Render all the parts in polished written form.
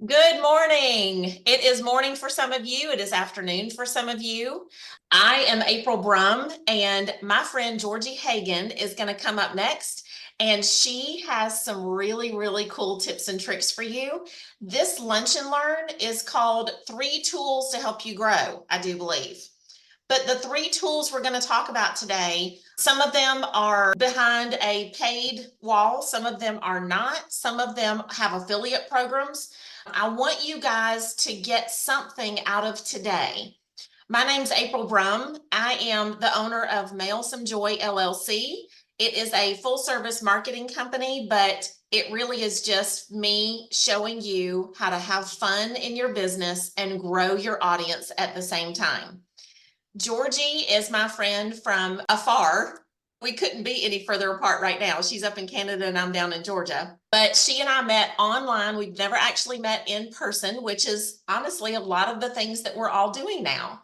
Good morning. It is morning for some of you. It is afternoon for some of you. I am April Brumm, and my friend Georgie Hagen is going to come up next. And she has some really, really cool tips and tricks for you. This Lunch and Learn is called Three Tools to Help You Grow, I do believe. But the three tools we're going to talk about today, some of them are behind a paid wall, some of them are not, some of them have affiliate programs. I want you guys to get something out of today. My name's April Brumm. I am the owner of Mail Some Joy LLC. It is a full service marketing company, but it really is just me showing you how to have fun in your business and grow your audience at the same time. Georgie is my friend from afar. We couldn't be any further apart right now. She's up in Canada and I'm down in Georgia. But she and I met online. We've never actually met in person, which is honestly a lot of the things that we're all doing now.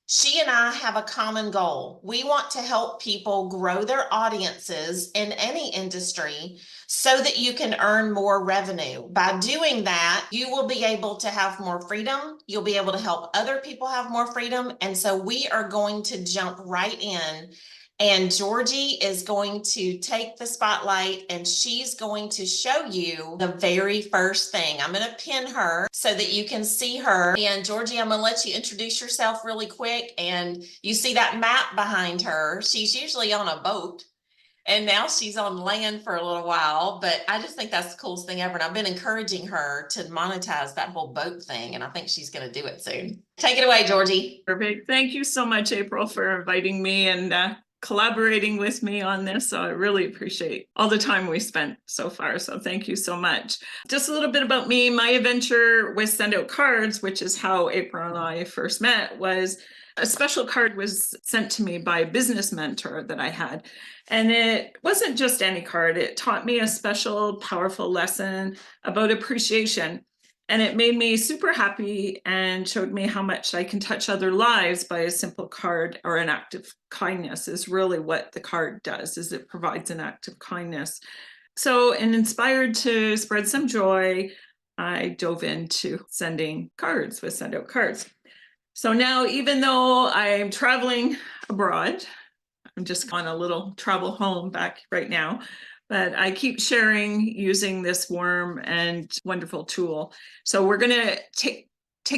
She and I have a common goal. We want to help people grow their audiences in any industry so that you can earn more revenue. By doing that, you will be able to have more freedom. You'll be able to help other people have more freedom. And so we are going to jump right in. And Georgie is going to take the spotlight and she's going to show you the very first thing. I'm going to pin her so that you can see her. And Georgie, I'm going to let you introduce yourself really quick. And you see that map behind her. She's usually on a boat. And now she's on land for a little while, but I just think that's the coolest thing ever. And I've been encouraging her to monetize that whole boat thing, and I think she's going to do it soon. Take it away, Georgie. Perfect. Thank you so much, April, for inviting me and collaborating with me on this. So I really appreciate all the time we spent so far. So thank you so much. Just a little bit about me. My adventure with SendOutCards, which is how April and I first met, was a special card was sent to me by a business mentor that I had. And it wasn't just any card. It taught me a special, powerful lesson about appreciation. And it made me super happy and showed me how much I can touch other lives by a simple card, or an act of kindness is really what the card does, is it provides an act of kindness. So, and inspired to spread some joy, I dove into sending cards with SendOutCards. So now, even though I'm traveling abroad, I'm just on a little travel home back right now, but I keep sharing using this warm and wonderful tool. So we're going to take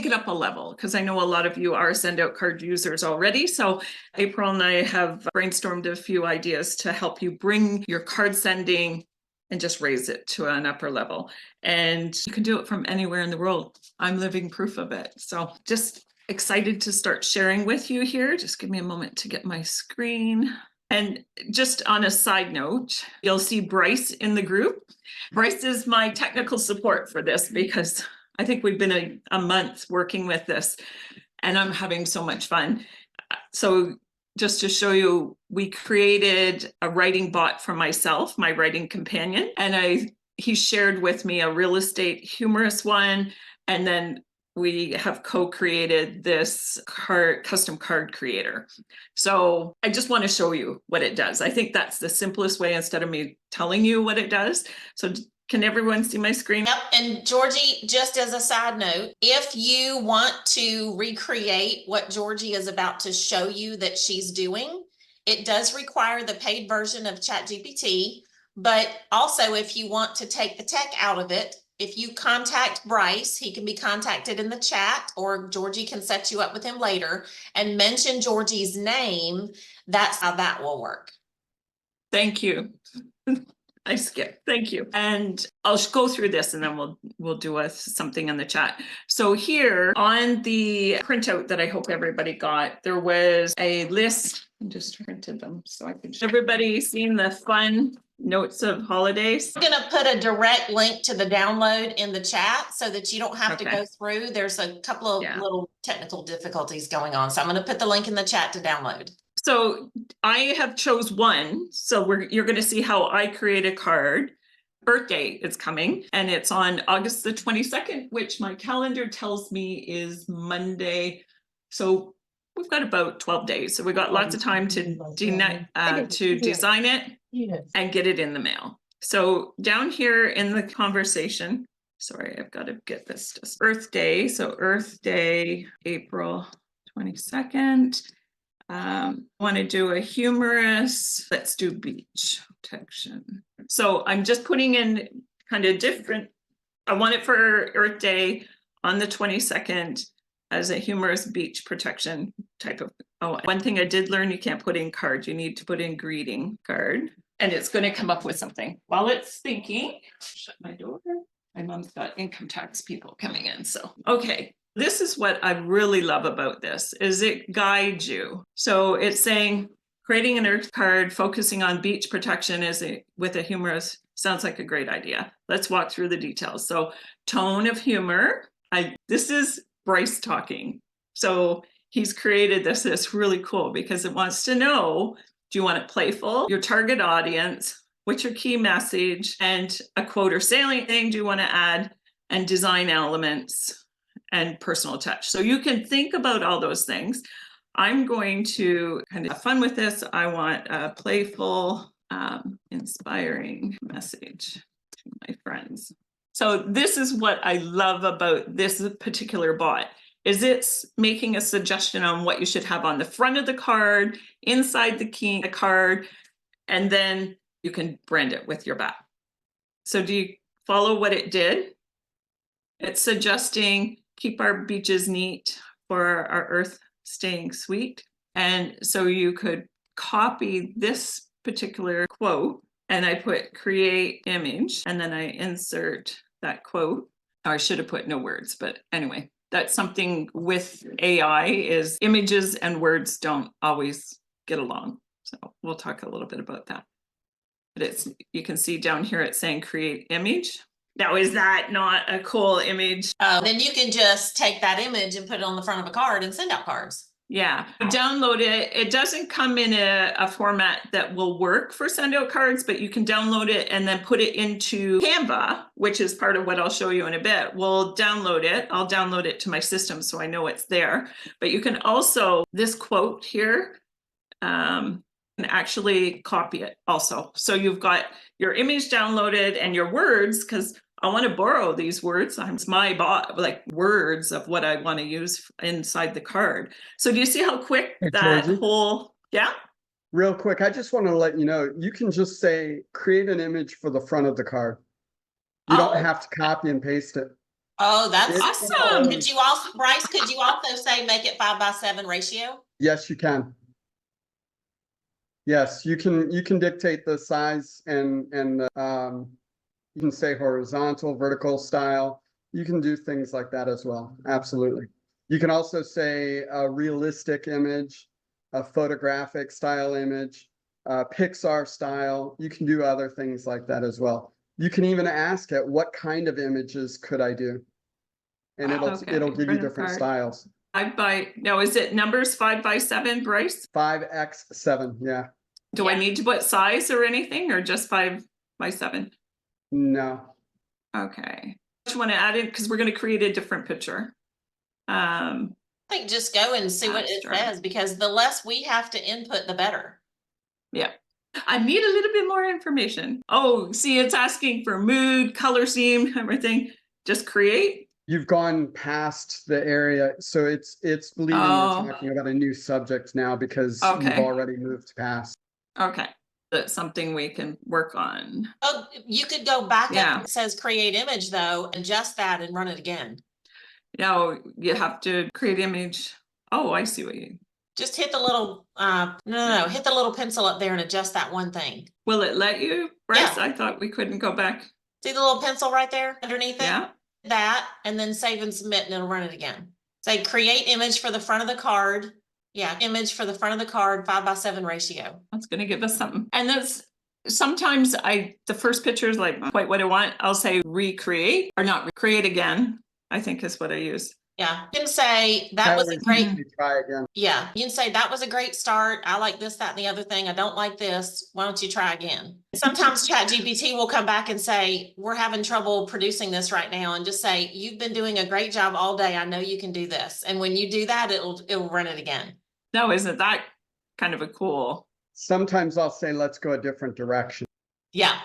it up a level, because I know a lot of you are SendOutCard users already. So April and I have brainstormed a few ideas to help you bring your card sending and just raise it to an upper level. And you can do it from anywhere in the world. I'm living proof of it. So just excited to start sharing with you here. Just give me a moment to get my screen. And just on a side note, you'll see Bryce in the group. Bryce is my technical support for this, because I think we've been a month working with this and I'm having so much fun. So just to show you, we created a writing bot for myself, my writing companion, and he shared with me a real estate humorous one, and then we have co-created this custom card creator. So I just want to show you what it does. I think that's the simplest way, instead of me telling you what it does. So can everyone see my screen? Yep. And Georgie, just as a side note, if you want to recreate what Georgie is about to show you that she's doing, it does require the paid version of ChatGPT. But also, if you want to take the tech out of it, if you contact Bryce, he can be contacted in the chat, or Georgie can set you up with him later, and mention Georgie's name. That's how that will work. Thank you. I skipped. Thank you. And I'll go through this and then we'll do something in the chat. So here on the printout that I hope everybody got, there was a list. I just printed them so I could. Everybody seen the fun notes of holidays? I'm going to put a direct link to the download in the chat so that you don't have to go through. There's a couple of little technical difficulties going on. So I'm going to put the link in the chat to download. So I have chose one. So you're going to see how I create a card. Birthday is coming, and it's on August the 22nd, which my calendar tells me is Monday. So we've got about 12 days. So we got lots of time to design it and get it in the mail. So down here in the conversation, Sorry, I've got to get this just Earth Day. So Earth Day, April 22nd. Want to do a humorous, let's do beach protection. So I'm just putting in kind of different, I want it for Earth Day on the 22nd as a humorous beach protection type of, oh, one thing I did learn, you can't put in card, you need to put in greeting card, and it's going to come up with something. While it's thinking, shut my door. My mom's got income tax people coming in, so, okay. This is what I really love about this, is it guides you. So it's saying, creating an Earth card, focusing on beach protection with a humorous, sounds like a great idea. Let's walk through the details. So tone of humor, this is Bryce talking. So he's created this really cool because it wants to know, do you want it playful, your target audience, what's your key message, and a quote or salient thing do you want to add, and design elements and personal touch. So you can think about all those things. I'm going to kind of have fun with this. I want a playful, inspiring message to my friends. So this is what I love about this particular bot, is it's making a suggestion on what you should have on the front of the card, inside the card, and then you can brand it with your bat. So do you follow what it did? It's suggesting keep our beaches neat for our Earth staying sweet. And so you could copy this particular quote, and I put create image, and then I insert that quote. Or I should have put no words, but anyway, that's something with AI, is images and words don't always get along. So we'll talk a little bit about that. But you can see down here it's saying create image. Now, is that not a cool image? Then you can just take that image and put it on the front of a card and send out cards. Yeah, download it. It doesn't come in a format that will work for SendOutCards, but you can download it and then put it into Canva, which is part of what I'll show you in a bit. We'll download it. I'll download it to my system so I know it's there. But you can also, this quote here, and actually copy it also. So you've got your image downloaded and your words, because I want to borrow these words. It's my like words of what I want to use inside the card. So do you see how quick that Georgie, whole, yeah? real quick, I just want to let you know, you can just say, create an image for the front of the card. You don't have to copy and paste it. Oh, that's awesome. Could you also, Bryce, could you also say make it 5:7 ratio? Yes, you can. Yes, you can dictate the size and you can say horizontal, vertical style. You can do things like that as well. Absolutely. You can also say a realistic image, a photographic style image, Pixar style. You can do other things like that as well. You can even ask it, what kind of images could I do? And it'll give you different styles. Now, is it numbers 5x7, Bryce? 5x7, yeah. Do I need to put size or anything, or just 5x7? No. Okay. I just want to add in, because we're going to create a different picture. I think just go and see what it says, because the less we have to input, the better. Yeah. I need a little bit more information. Oh, see, it's asking for mood, color scheme, everything. Just create. You've gone past the area, so it's believing you're talking about a new subject now, because you've already moved past. Okay, that's something we can work on. Oh, you could go back up. It says create image though, adjust that and run it again. No, you have to create image. Oh, I see what you. Just hit the little, hit the little pencil up there and adjust that one thing. Will it let you, Bryce? Yeah. I thought we couldn't go back. See the little pencil right there underneath it? Yeah. That, and then save and submit, and it'll run it again. Say create image for the front of the card. Yeah, image for the front of the card, 5:7 ratio. That's going to give us something. And that's sometimes the first picture is like quite what I want. I'll say recreate, or not recreate again, I think is what I use. Yeah, you can say that was a great. Try again. Yeah, you can say that was a great start. I like this, that, and the other thing. I don't like this. Why don't you try again? Sometimes ChatGPT will come back and say, we're having trouble producing this right now, and just say, you've been doing a great job all day. I know you can do this. And when you do that, it'll run it again. No, isn't that kind of a cool? Sometimes I'll say, let's go a different direction. Yeah.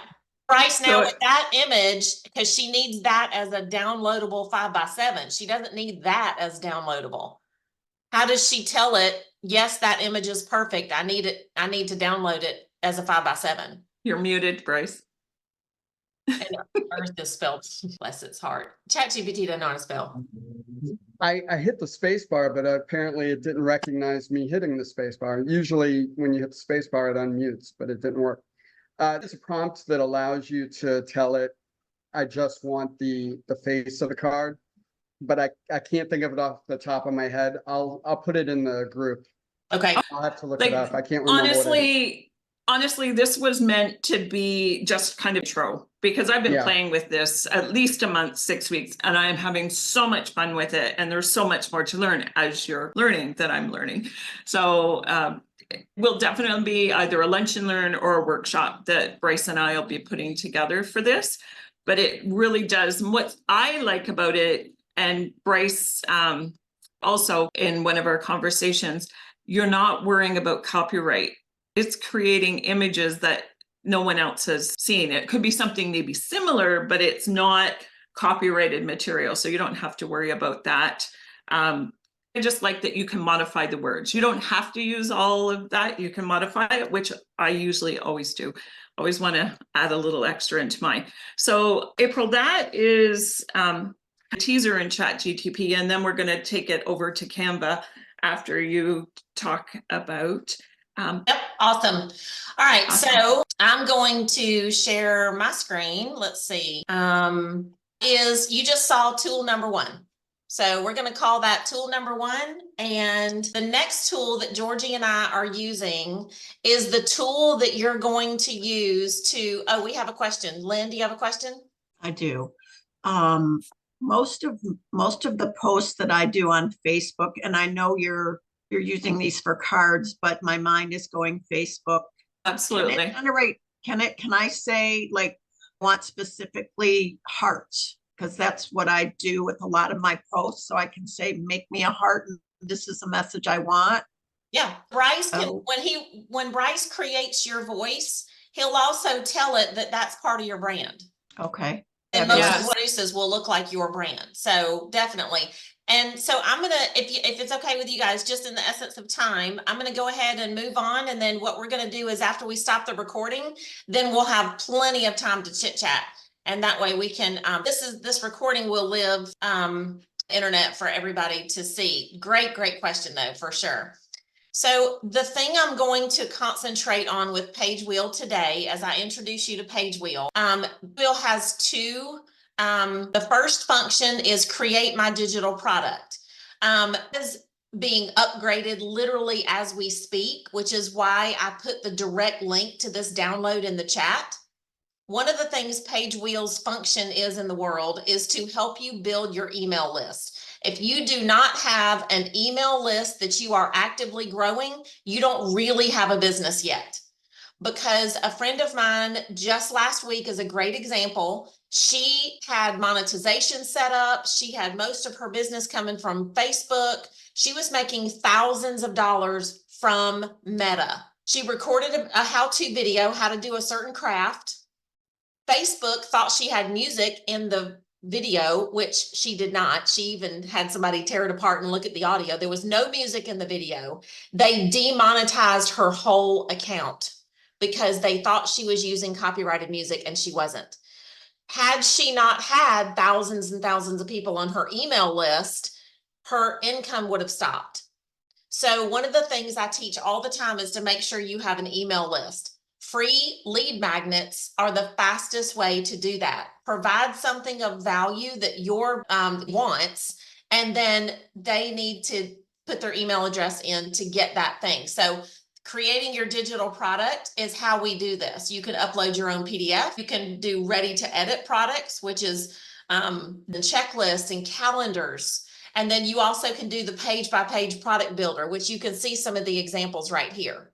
Bryce, now So with that image, because she needs that as a downloadable 5x7, she doesn't need that as downloadable. How does she tell it, yes, that image is perfect, I need to download it as a 5x7? you're muted, Bryce. And Earth is spelled, bless its heart. ChatGPT doesn't know how to spell. I hit the space bar, but apparently it didn't recognize me hitting the space bar. Usually when you hit the space bar, it unmutes, but it didn't work. It's a prompt that allows you to tell it, I just want the face of the card, but I can't think of it off the top of my head. I'll put it in the group. Okay, I'll have to look Like, it up. I can't remember what it is. Honestly, this was meant to be just kind of intro, because I've been Yeah. playing with this at least a month, 6 weeks, and I'm having so much fun with it. And there's so much more to learn as you're learning that I'm learning. So will definitely be either a lunch and learn or a workshop that Bryce and I will be putting together for this. But it really does. And what I like about it, and Bryce also in one of our conversations, you're not worrying about copyright. It's creating images that no one else has seen. It could be something maybe similar, but it's not copyrighted material. So you don't have to worry about that. I just like that you can modify the words. You don't have to use all of that. You can modify it, which I usually always do. Always want to add a little extra into mine. So April, that is a teaser in ChatGPT, and then we're going to take it over to Canva after you talk about yep, awesome. All right, Awesome. so I'm going to share my screen. Let's see. Is you just saw tool number 1. So we're going to call that tool number 1. And the next tool that Georgie and I are using is the tool that you're going to use to, oh, we have a question. Lynn, do you have a question? I do. Most of the posts that I do on Facebook, and I know you're using these for cards, but my mind is going Facebook. Absolutely. Can it generate, can I say, like, want specifically hearts? Because that's what I do with a lot of my posts. So I can say, make me a heart, and this is the message I want. Yeah, Bryce can, Oh. when Bryce creates your voice, he'll also tell it that that's part of your brand. Okay. And most Yes. of the voices will look like your brand. So definitely. And so I'm gonna, if it's okay with you guys, just in the essence of time, I'm gonna go ahead and move on. And then what we're gonna do is after we stop the recording, then we'll have plenty of time to chit chat. And that way we can, this recording will live internet for everybody to see. Great question though, for sure. So the thing I'm going to concentrate on with Page Wheel today, as I introduce you to Page Wheel, Wheel has 2. The first function is create my digital product. Is being upgraded literally as we speak, which is why I put the direct link to this download in the chat. One of the things Page Wheel's function is in the world is to help you build your email list. If you do not have an email list that you are actively growing, you don't really have a business yet. Because a friend of mine just last week is a great example. She had monetization set up. She had most of her business coming from Facebook. She was making thousands of dollars from Meta. She recorded a how-to video, how to do a certain craft. Facebook thought she had music in the video, which she did not. She even had somebody tear it apart and look at the audio. There was no music in the video. They demonetized her whole account because they thought she was using copyrighted music and she wasn't. Had she not had thousands and thousands of people on her email list, her income would have stopped. So one of the things I teach all the time is to make sure you have an email list. Free lead magnets are the fastest way to do that. Provide something of value that your wants, and then they need to put their email address in to get that thing. So creating your digital product is how we do this. You can upload your own PDF. You can do ready to edit products, which is the checklists and calendars. And then you also can do the page by page product builder, which you can see some of the examples right here.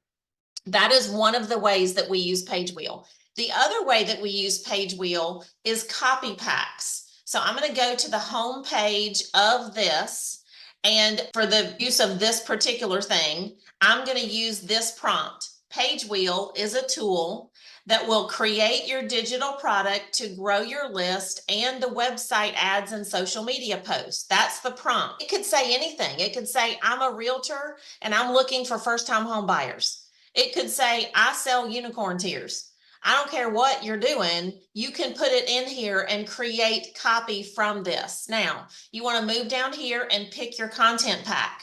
That is one of the ways that we use Page Wheel. The other way that we use Page Wheel is copy packs. So I'm going to go to the home page of this. And for the use of this particular thing, I'm going to use this prompt. Page Wheel is a tool that will create your digital product to grow your list and the website ads and social media posts. That's the prompt. It could say anything. It could say, I'm a realtor and I'm looking for first-time home buyers. It could say, I sell unicorn tears. I don't care what you're doing, you can put it in here and create copy from this. Now, you want to move down here and pick your content pack.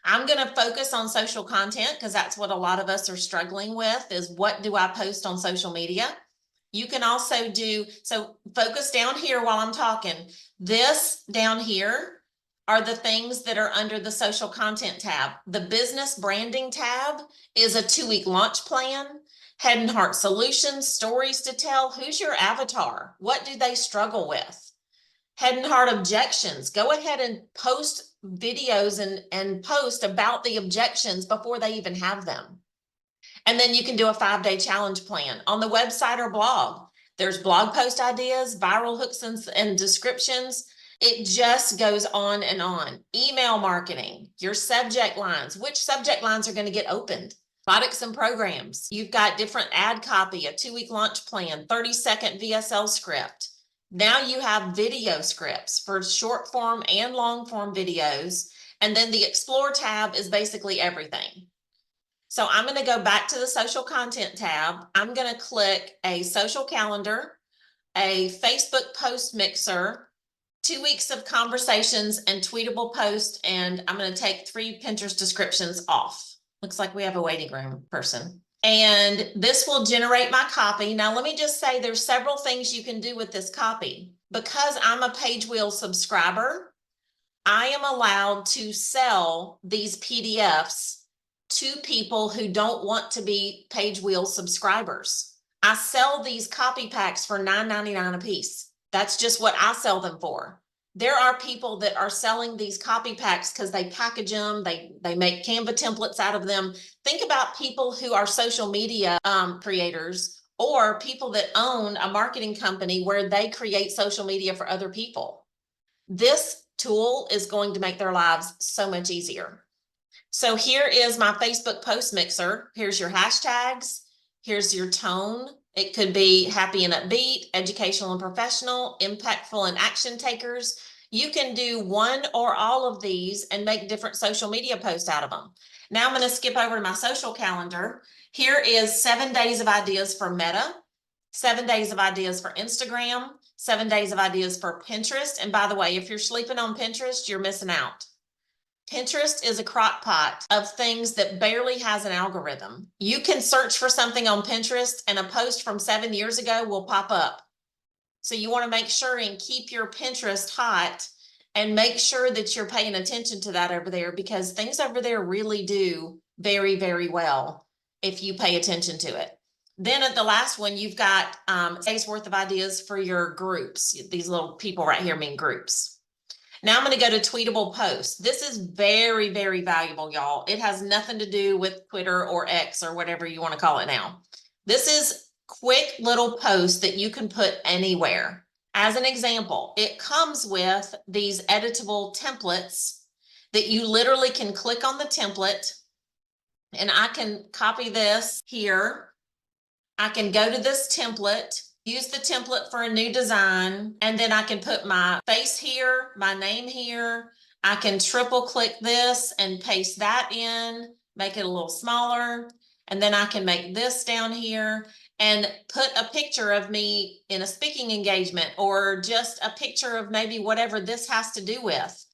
I'm going to focus on social content because that's what a lot of us are struggling with, is what do I post on social media? You can also so focus down here while I'm talking. This down here are the things that are under the social content tab. The business branding tab is a 2-week launch plan. Head and Heart Solutions, stories to tell. Who's your avatar? What do they struggle with? Head and Heart objections. Go ahead and post videos and post about the objections before they even have them. And then you can do a 5-day challenge plan on the website or blog. There's blog post ideas, viral hooks and descriptions. It just goes on and on. Email marketing, your subject lines. Which subject lines are going to get opened? Products and programs. You've got different ad copy, a 2-week launch plan, 30-second VSL script. Now you have video scripts for short form and long form videos. And then the Explore tab is basically everything. So I'm going to go back to the social content tab. I'm going to click a social calendar, a Facebook post mixer, 2 weeks of conversations and tweetable post. And I'm going to take 3 Pinterest descriptions off. Looks like we have a waiting room person. And this will generate my copy. Now, let me just say there's several things you can do with this copy. Because I'm a Page Wheel subscriber, I am allowed to sell these PDFs to people who don't want to be Page Wheel subscribers. I sell these copy packs for $9.99 a piece. That's just what I sell them for. There are people that are selling these copy packs because they package them, they make Canva templates out of them. Think about people who are social media creators, or people that own a marketing company where they create social media for other people. This tool is going to make their lives so much easier. So here is my Facebook post mixer. Here's your hashtags. Here's your tone. It could be happy and upbeat, educational and professional, impactful and action takers. You can do one or all of these and make different social media posts out of them. Now I'm going to skip over to my social calendar. Here is 7 days of ideas for Meta, 7 days of ideas for Instagram, 7 days of ideas for Pinterest. And by the way, if you're sleeping on Pinterest, you're missing out. Pinterest is a crock pot of things that barely has an algorithm. You can search for something on Pinterest and a post from 7 years ago will pop up. So you want to make sure and keep your Pinterest hot and make sure that you're paying attention to that over there, because things over there really do very, very well if you pay attention to it. Then at the last one, you've got days worth of ideas for your groups. These little people right here mean groups. Now I'm going to go to tweetable posts. This is very, very valuable, y'all. It has nothing to do with Twitter or X or whatever you want to call it now. This is quick little posts that you can put anywhere. As an example, it comes with these editable templates that you literally can click on the template, and I can copy this here. I can go to this template, use the template for a new design, and then I can put my face here, my name here. I can triple click this and paste that in, make it a little smaller. And then I can make this down here and put a picture of me in a speaking engagement, or just a picture of maybe whatever this has to do with.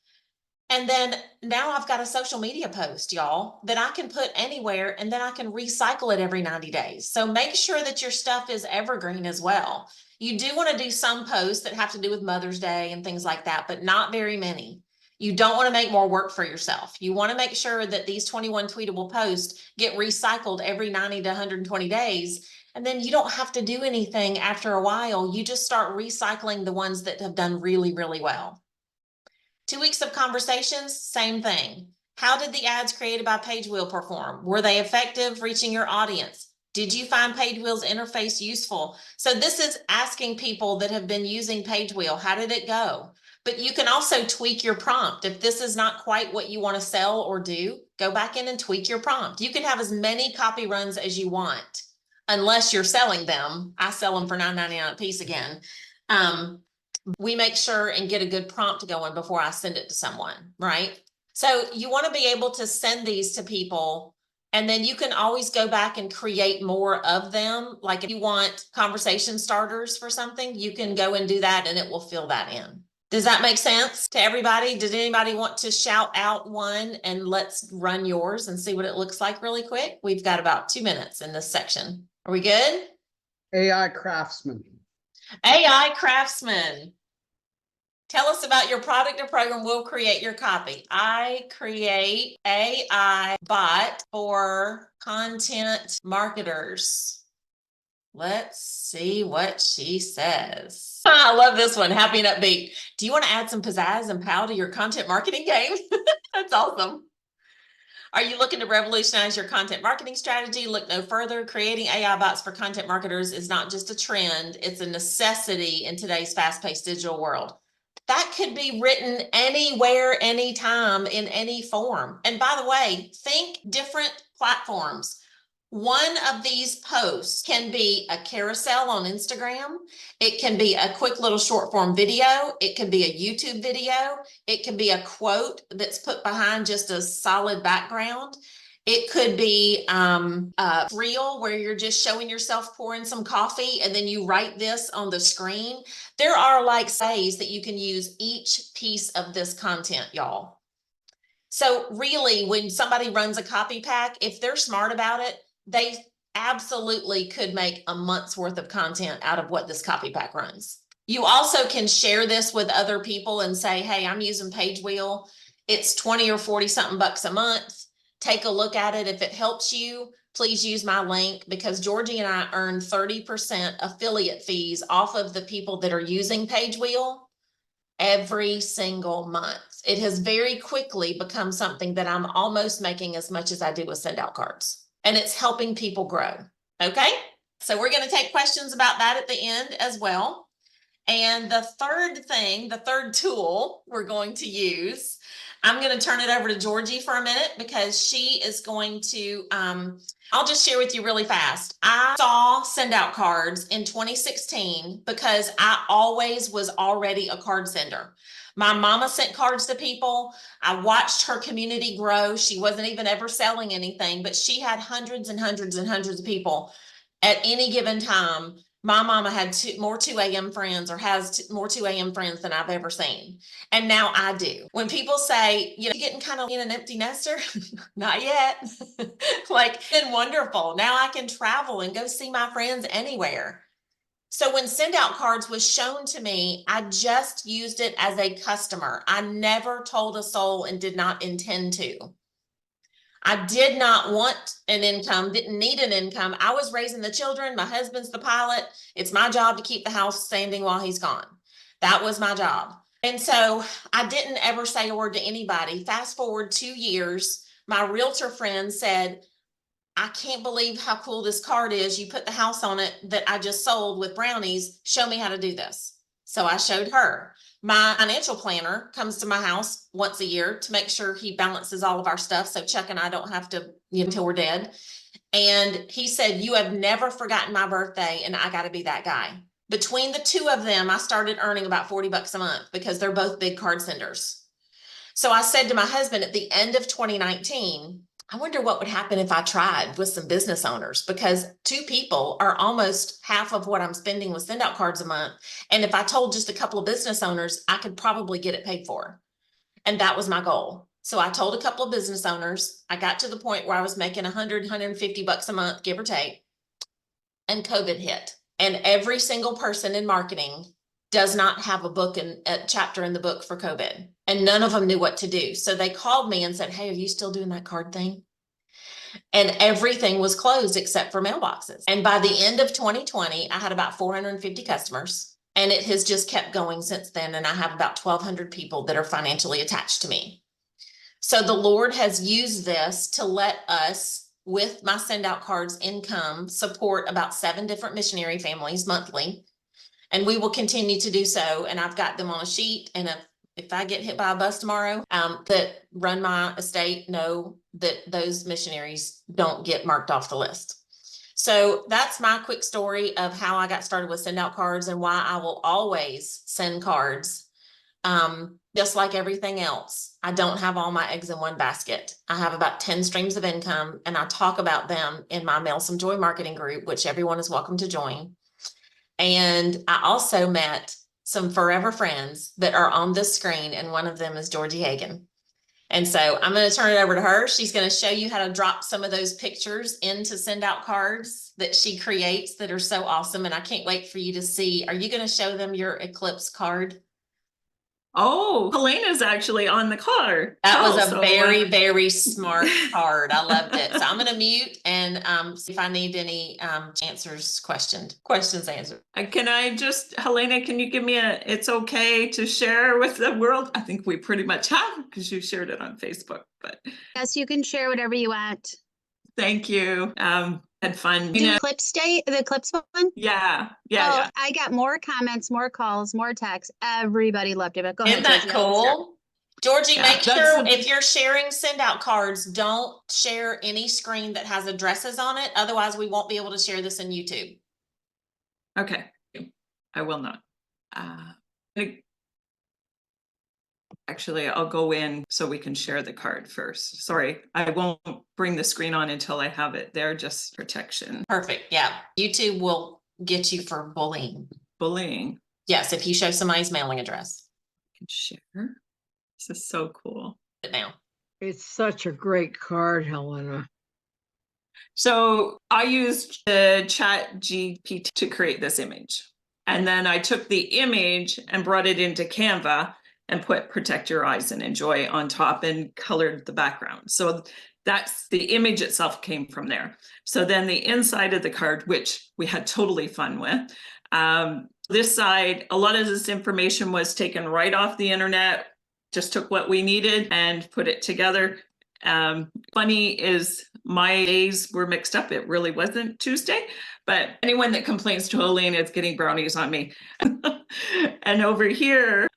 And then now I've got a social media post, y'all, that I can put anywhere, and then I can recycle it every 90 days. So make sure that your stuff is evergreen as well. You do want to do some posts that have to do with Mother's Day and things like that, but not very many. You don't want to make more work for yourself. You want to make sure that these 21 tweetable posts get recycled every 90 to 120 days. And then you don't have to do anything after a while. You just start recycling the ones that have done really, really well. 2 weeks of conversations, same thing. How did the ads created by Page Wheel perform? Were they effective reaching your audience? Did you find Page Wheel's interface useful? So this is asking people that have been using Page Wheel, how did it go? But you can also tweak your prompt. If this is not quite what you want to sell or do, go back in and tweak your prompt. You can have as many copy runs as you want. unless you're selling them. I sell them for $9.99 a piece again. We make sure and get a good prompt going before I send it to someone, right? So you want to be able to send these to people, and then you can always go back and create more of them. Like if you want conversation starters for something, you can go and do that and it will fill that in. Does that make sense to everybody? Did anybody want to shout out one, and let's run yours and see what it looks like really quick? We've got about 2 minutes in this section. Are we good? AI craftsman. AI craftsman. Tell us about your product or program. We'll create your copy. I create AI bot for content marketers. Let's see what she says. I love this one. Happy and upbeat. Do you want to add some pizzazz and pow to your content marketing game? That's awesome. Are you looking to revolutionize your content marketing strategy? Look no further. Creating AI bots for content marketers is not just a trend, it's a necessity in today's fast-paced digital world. That could be written anywhere, anytime, in any form. And by the way, think different platforms. One of these posts can be a carousel on Instagram. It can be a quick little short form video. It can be a YouTube video. It can be a quote that's put behind just a solid background. It could be a reel where you're just showing yourself pouring some coffee and then you write this on the screen. There are like ways that you can use each piece of this content, y'all. So really, when somebody runs a copy pack, if they're smart about it, they absolutely could make a month's worth of content out of what this copy pack runs. You also can share this with other people and say, hey, I'm using Page Wheel. It's 20 or 40 something bucks a month. Take a look at it. If it helps you, please use my link, because Georgie and I earn 30% affiliate fees off of the people that are using Page Wheel every single month. It has very quickly become something that I'm almost making as much as I do with SendOutCards, and it's helping people grow. Okay, so we're going to take questions about that at the end as well. And the third thing, the third tool we're going to use, I'm going to turn it over to Georgie for a minute, because she is going to, I'll just share with you really fast. I saw SendOutCards in 2016 because I always was already a card sender. My mama sent cards to people. I watched her community grow. She wasn't even ever selling anything, but she had hundreds and hundreds and hundreds of people at any given time. My mama had more 2 a.m. friends, or has more 2 a.m. friends than I've ever seen. And now I do. When people say, you know, you're getting kind of in an empty nester, not yet. Like, it's been wonderful. Now I can travel and go see my friends anywhere. So when SendOutCards was shown to me, I just used it as a customer. I never told a soul and did not intend to. I did not want an income, didn't need an income. I was raising the children. My husband's the pilot. It's my job to keep the house standing while he's gone. That was my job. And so I didn't ever say a word to anybody. Fast forward 2 years, my realtor friend said, I can't believe how cool this card is. You put the house on it that I just sold with brownies. Show me how to do this. So I showed her. My financial planner comes to my house once a year to make sure he balances all of our stuff, so Chuck and I don't have to, until we're dead. And he said, you have never forgotten my birthday, and I got to be that guy. Between the two of them, I started earning about 40 bucks a month, because they're both big card senders. So I said to my husband at the end of 2019, I wonder what would happen if I tried with some business owners, because 2 people are almost half of what I'm spending with SendOutCards a month. And if I told just a couple of business owners, I could probably get it paid for. And that was my goal. So I told a couple of business owners. I got to the point where I was making 100, 150 bucks a month, give or take. And COVID hit. And every single person in marketing does not have a chapter in the book for COVID. And none of them knew what to do. So they called me and said, hey, are you still doing that card thing? And everything was closed except for mailboxes. And by the end of 2020, I had about 450 customers, and it has just kept going since then. And I have about 1,200 people that are financially attached to me. So the Lord has used this to let us, with my SendOutCards income, support about 7 different missionary families monthly. And we will continue to do so. And I've got them on a sheet. And if I get hit by a bus tomorrow, that run my estate know that those missionaries don't get marked off the list. So that's my quick story of how I got started with Send Out Cards and why I will always send cards. Just like everything else, I don't have all my eggs in one basket. I have about 10 streams of income, and I talk about them in my Mail Some Joy marketing group, which everyone is welcome to join. And I also met some forever friends that are on this screen, and one of them is Georgie Hagen. And so I'm going to turn it over to her. She's going to show you how to drop some of those pictures into Send Out Cards that she creates that are so awesome. And I can't wait for you to see. Are you going to show them your Eclipse card? Oh, Helena's actually on the card. That was a So, very, very smart card. I loved it. So I'm going to mute and see if I need any questions answered. Can I just, Helena, can you give me it's okay to share with the world? I think we pretty much have, because you shared it on Facebook, but Yes, you can share whatever you want. thank you. Had fun. The Eclipse Day, the Eclipse one? Yeah. I got more comments, more calls, more texts. Everybody loved it. But go Isn't ahead, that Georgie. I'll start. cool? Georgie, Yeah, make sure if you're sharing Send Out Cards, don't share any screen that has addresses on it. Otherwise, we won't be able to share this in YouTube. Okay, I will not. Actually, I'll go in so we can share the card first. Sorry, I won't bring the screen on until I have it there, just protection. Perfect. Yeah. YouTube will get you for bullying. Bullying. Yes, if you show somebody's mailing address. I can share. This is so cool. Now. It's such a great card, Helena. So I used the ChatGPT to create this image. And then I took the image and brought it into Canva and put Protect Your Eyes and Enjoy on top and colored the background. So that's the image itself came from there. So then the inside of the card, which we had totally fun with, this side, a lot of this information was taken right off the internet, just took what we needed and put it together. Funny is my days were mixed up. It really wasn't Tuesday, but anyone that complains to Helena is getting brownies on me. And over here,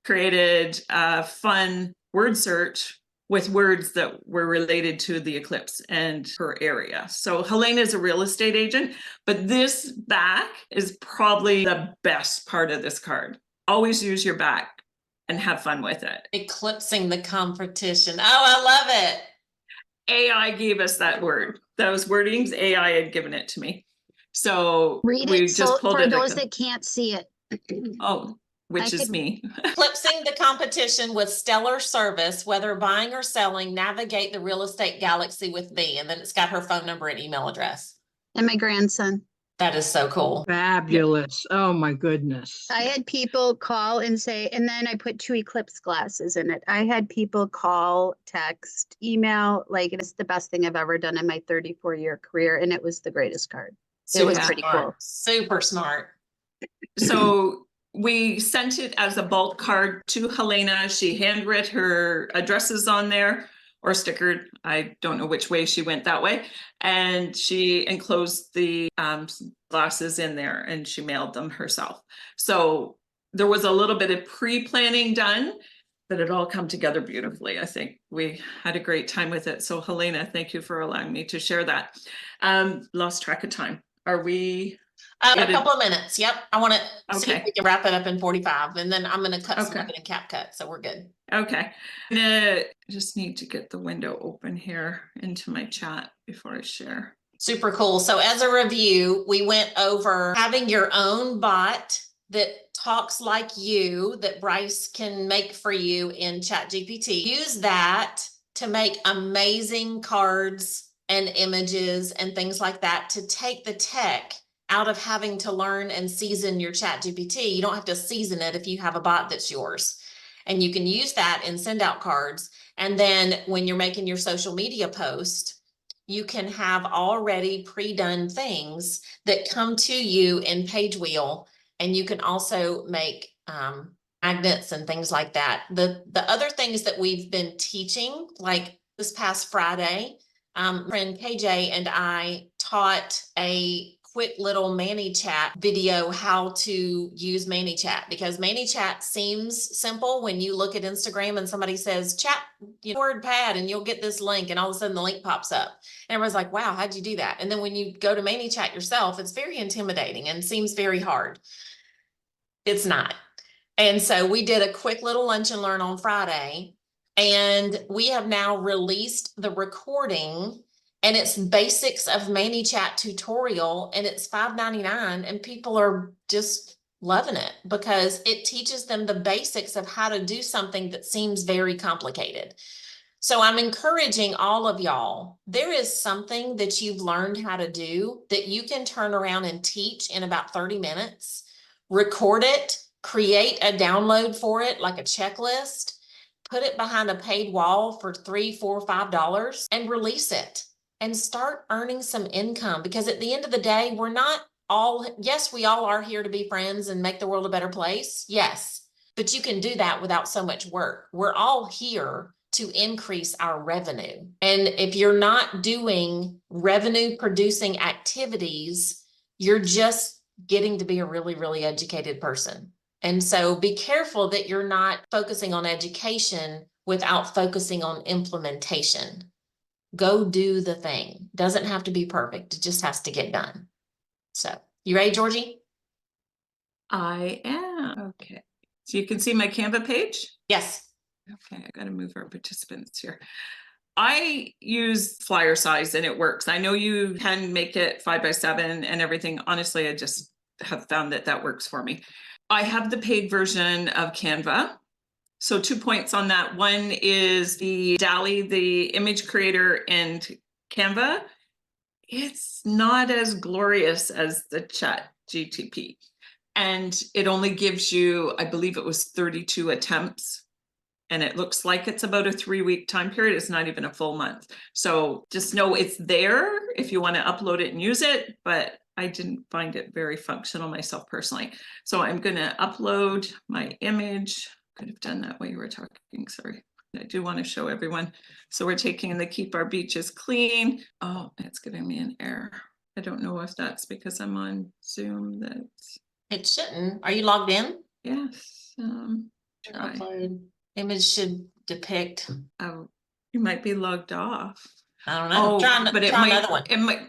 created a fun word search with words that were related to the eclipse and her area. So Helena is a real estate agent, but this back is probably the best part of this card. Always use your back and have fun with it. Eclipsing the competition. Oh, I love it. AI gave us that word. Those wordings, AI had given it to me. So Read we it just so pulled for it. those that can't see it. Oh, which I is could- me. Eclipsing the competition with stellar service, whether buying or selling, navigate the real estate galaxy with me. And then it's got her phone number and email address. And my grandson. That is so cool. Fabulous. Oh my goodness. I had people call and say, and then I put 2 eclipse glasses in it. I had people call, text, email, like it's the best thing I've ever done in my 34-year career. And it was the greatest card. It was Super pretty smart. cool. Super smart. So we sent it as a bulk card to Helena. She handwrote her addresses on there or stickered. I don't know which way she went that way. And she enclosed the glasses in there and she mailed them herself. So there was a little bit of pre-planning done, but it all come together beautifully. I think we had a great time with it. So Helena, thank you for allowing me to share that. Lost track of time. Are we? A couple of minutes. Yep. I want to see if Okay. we can wrap it up in 45, and then I'm going to cut some Okay. of it in CapCut. So we're good. Okay. I just need to get the window open here into my chat before I share. Super cool. So as a review, we went over having your own bot that talks like you that Bryce can make for you in ChatGPT. Use that to make amazing cards and images and things like that to take the tech out of having to learn and season your ChatGPT. You don't have to season it if you have a bot that's yours. And you can use that in Send Out Cards. And then when you're making your social media post, you can have already pre-done things that come to you in Page Wheel. And you can also make magnets and things like that. The other things that we've been teaching, like this past Friday, friend KJ and I taught a quick little ManyChat video, how to use ManyChat, because ManyChat seems simple when you look at Instagram and somebody says chat WordPad and you'll get this link and all of a sudden the link pops up. And everyone's like, wow, how'd you do that? And then when you go to ManyChat yourself, it's very intimidating and seems very hard. It's not. And so we did a quick little lunch and learn on Friday, and we have now released the recording, and it's basics of ManyChat tutorial, and it's $5.99, and people are just loving it because it teaches them the basics of how to do something that seems very complicated. So I'm encouraging all of y'all, there is something that you've learned how to do that you can turn around and teach in about 30 minutes, record it, create a download for it, like a checklist, put it behind a paid wall for $3, $4, $5 and release it and start earning some income. Because at the end of the day, we're not all, yes, we all are here to be friends and make the world a better place. Yes, but you can do that without so much work. We're all here to increase our revenue. And if you're not doing revenue producing activities, you're just getting to be a really, really educated person. And so be careful that you're not focusing on education without focusing on implementation. Go do the thing. Doesn't have to be perfect. It just has to get done. So you ready, Georgie? I am. Okay. So you can see my Canva page? Yes. Okay, I gotta move our participants here. I use flyer size and it works. I know you can make it 5x7 and everything. Honestly, I just have found that that works for me. I have the paid version of Canva. So 2 points on that. One is the DALL-E, the image creator, and Canva. It's not as glorious as the ChatGPT. And it only gives you, I believe it was 32 attempts. And it looks like it's about a 3-week time period. It's not even a full month. So just know it's there if you want to upload it and use it, but I didn't find it very functional myself personally. So I'm going to upload my image. Could have done that while you were talking, sorry. I do want to show everyone. So we're taking the Keep Our Beaches Clean. Oh, it's giving me an error. I don't know if that's because I'm on Zoom. That's It shouldn't. Are you logged in? yes. Try. Upload. Image should depict. Oh, you might be logged off. I don't know. Oh, but it try might, another one. it might,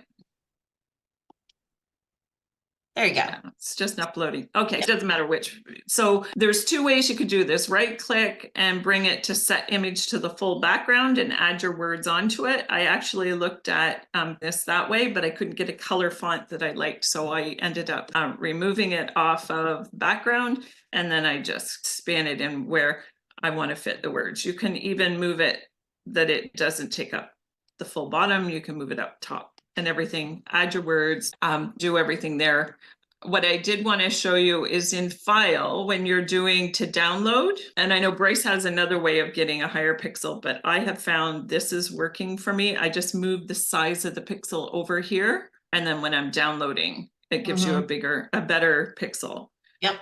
There you go. yeah, it's just uploading. Okay, it doesn't matter which. So there's 2 ways you could do this. Right click and bring it to set image to the full background and add your words onto it. I actually looked at this that way, but I couldn't get a color font that I liked. So I ended up removing it off of background, and then I just span it in where I want to fit the words. You can even move it that it doesn't take up the full bottom. You can move it up top and everything, add your words, do everything there. What I did want to show you is in file when you're doing to download. And I know Bryce has another way of getting a higher pixel, but I have found this is working for me. I just moved the size of the pixel over here. And then when I'm downloading, it gives you a better pixel. Yep.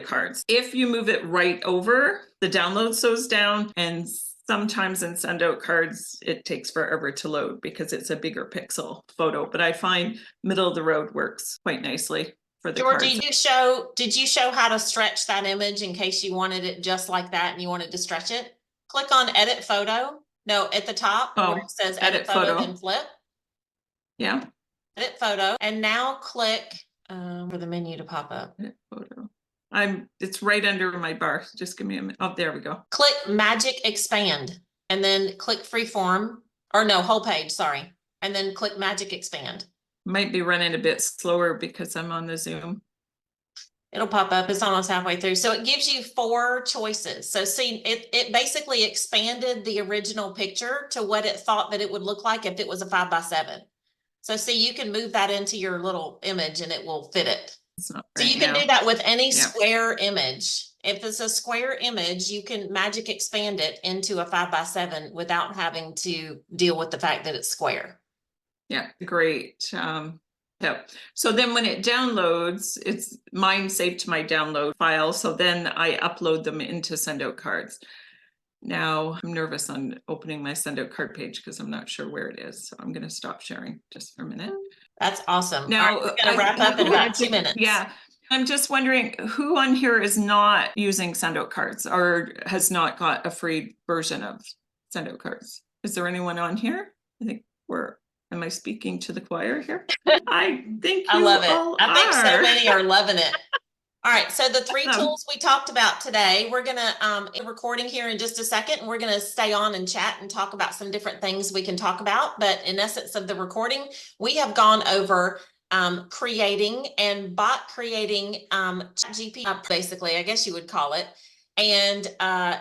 Cards. If you move it right over, the download slows down, and sometimes in SendOutCards, it takes forever to load because it's a bigger pixel photo. But I find middle of the road works quite nicely for the Georgie, cards. did you show how to stretch that image in case you wanted it just like that and you wanted to stretch it? Click on edit photo. No, at the top where it says edit photo, then flip. Yeah. Edit photo. And now click for the menu to pop up. Edit photo. It's right under my bar. Just give me a minute. Oh, there we go. Click Magic Expand and then click Freeform, or no, whole page, sorry. And then click Magic Expand. Might be running a bit slower because I'm on the Zoom. It'll pop up. It's almost halfway through. So it gives you 4 choices. So see, it basically expanded the original picture to what it thought that it would look like if it was a 5x7. So see, you can move that into your little image and it will fit it. It's not So right you can now. do that with any square image. If it's a square image, you can magic expand it into a 5x7 without having to deal with the fact that it's square. Yeah, great. Yeah. So then when it downloads, it's mine saved to my download file. So then I upload them into SendOutCards. Now I'm nervous on opening my SendOutCard page because I'm not sure where it is. So I'm going to stop sharing just for a minute. That's awesome. All Now, right, we're gonna wrap up in about 2 minutes. Yeah, I'm just wondering who on here is not using SendOutCards or has not got a free version of SendOutCards? Is there anyone on here? I think am I speaking to the choir here? I think I you love it. all I think so are. many are loving it. All right, so the three Um, tools we talked about today, we're gonna recording here in just a second, and we're gonna stay on and chat and talk about some different things we can talk about. But in essence of the recording, we have gone over creating and bot creating ChatGPT, basically, I guess you would call it. And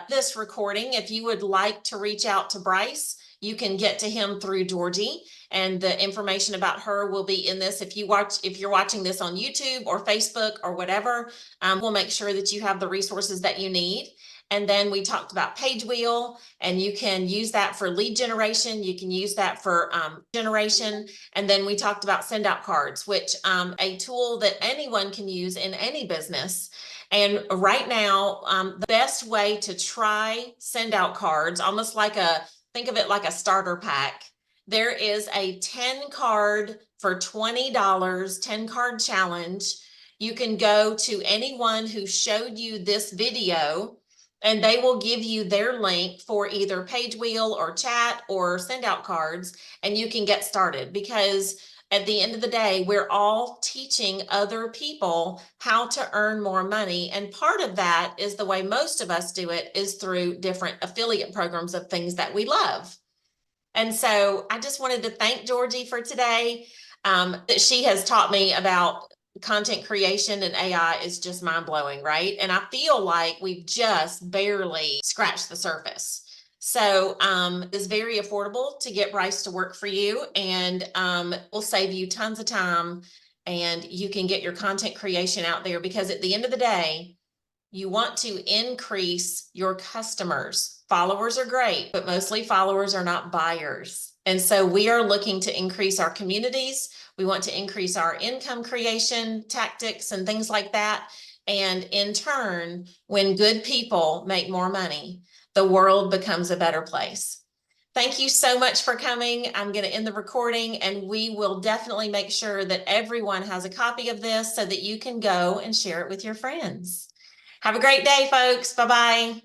this recording, if you would like to reach out to Bryce, you can get to him through Georgie, and the information about her will be in this. If you're watching this on YouTube or Facebook or whatever, we'll make sure that you have the resources that you need. And then we talked about Page Wheel, and you can use that for lead generation. You can use that for generation. And then we talked about SendOutCards, which a tool that anyone can use in any business. And right now, the best way to try SendOutCards, almost like think of it like a starter pack. There is a 10 card for $20, 10 card challenge. You can go to anyone who showed you this video, and they will give you their link for either Page Wheel or chat or SendOutCards, and you can get started. Because at the end of the day, we're all teaching other people how to earn more money. And part of that is the way most of us do it is through different affiliate programs of things that we love. And so I just wanted to thank Georgie for today. That she has taught me about content creation, and AI is just mind blowing, right? And I feel like we've just barely scratched the surface. So it's very affordable to get Bryce to work for you, and will save you tons of time, and you can get your content creation out there, because at the end of the day, you want to increase your customers. Followers are great, but mostly followers are not buyers. And so we are looking to increase our communities. We want to increase our income creation tactics and things like that. And in turn, when good people make more money, the world becomes a better place. Thank you so much for coming. I'm going to end the recording, and we will definitely make sure that everyone has a copy of this so that you can go and share it with your friends. Have a great day, folks. Bye-bye.